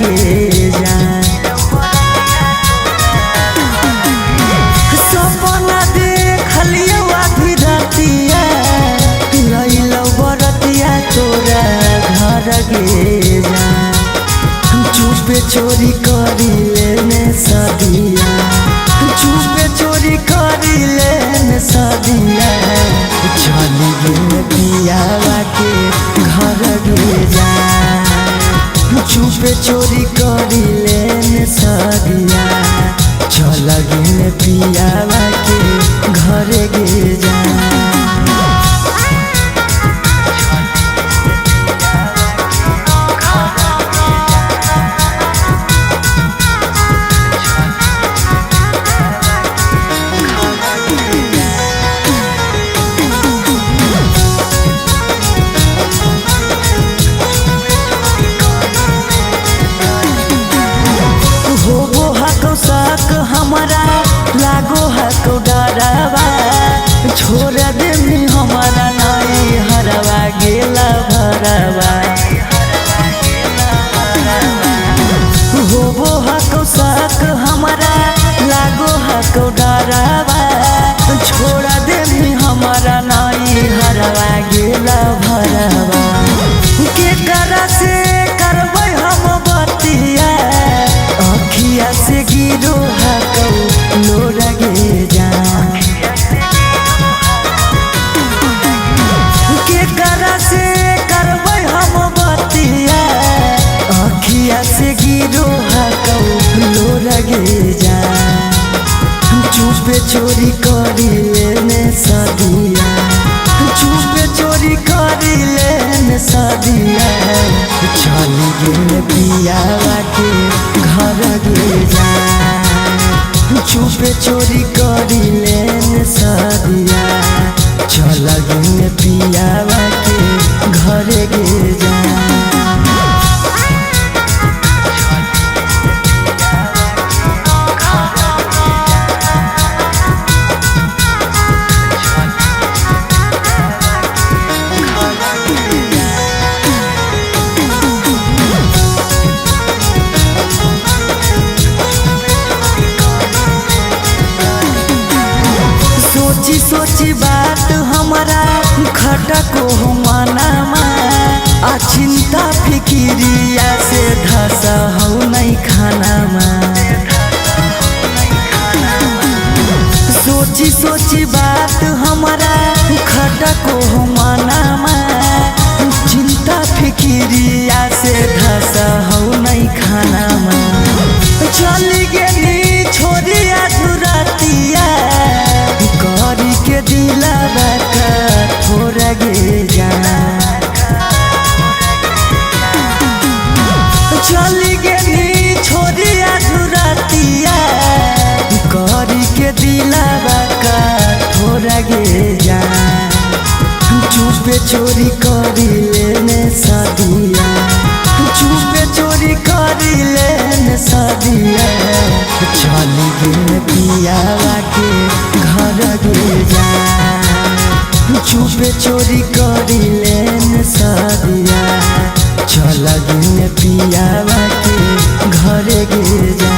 गे जा सपना देखलियो आधी रातिया लइलो बरतिया तोरा घर गे जा चुपे चोरी करी लेने सदिया चुपे चोरी करी लेने सदिया चली गेल पियावा के घर गे जा चुपे चोरी करी लेने सदिया चल गेल पियावा के घर गे जा हमारा लागो हको डरावा छोड़ देमी हमारा नाई हरवा गेला भरवा होबो हको साक हमारा लागो हको डरावा छोड़ देमी हमारा नाई हरवा गेला भरवा के करा से करबै हम बतिया अखिया से गिरो हको लोरा गे जा के करा से करबै हम बतिया अखिया से गिरो हको लोरा गे जा चुपे चोरी करी लेने सदिया चुपे चोरी करी लेने सदिया चली गेल पियावा के घर गे जा चुपे चोरी करी लेने सदिया चल गेल पियावा के घर गे जा सोची सोची बात हमारा खटको मनामा आ चिंता फिकिरिया से धसा हौ नहीं खानामा सोची सोची बात हमारा खटको मनामा चिंता फिकिरिया से धसा हौ नहीं खानामा चली गेली छोरिया धुरतिया करी के दिलावा थोड़ा गे जा चली गेली छोरिया धुरतिया करी के दिलावा थोड़ा गे जा चुपे चोरी करी लेने सदिया चुपे चोरी करी लेने सदिया चली गेल पियावा के घर गे जा चुपे चोरी करी लेने सदिया चल गेल पियावा के घर गे जा।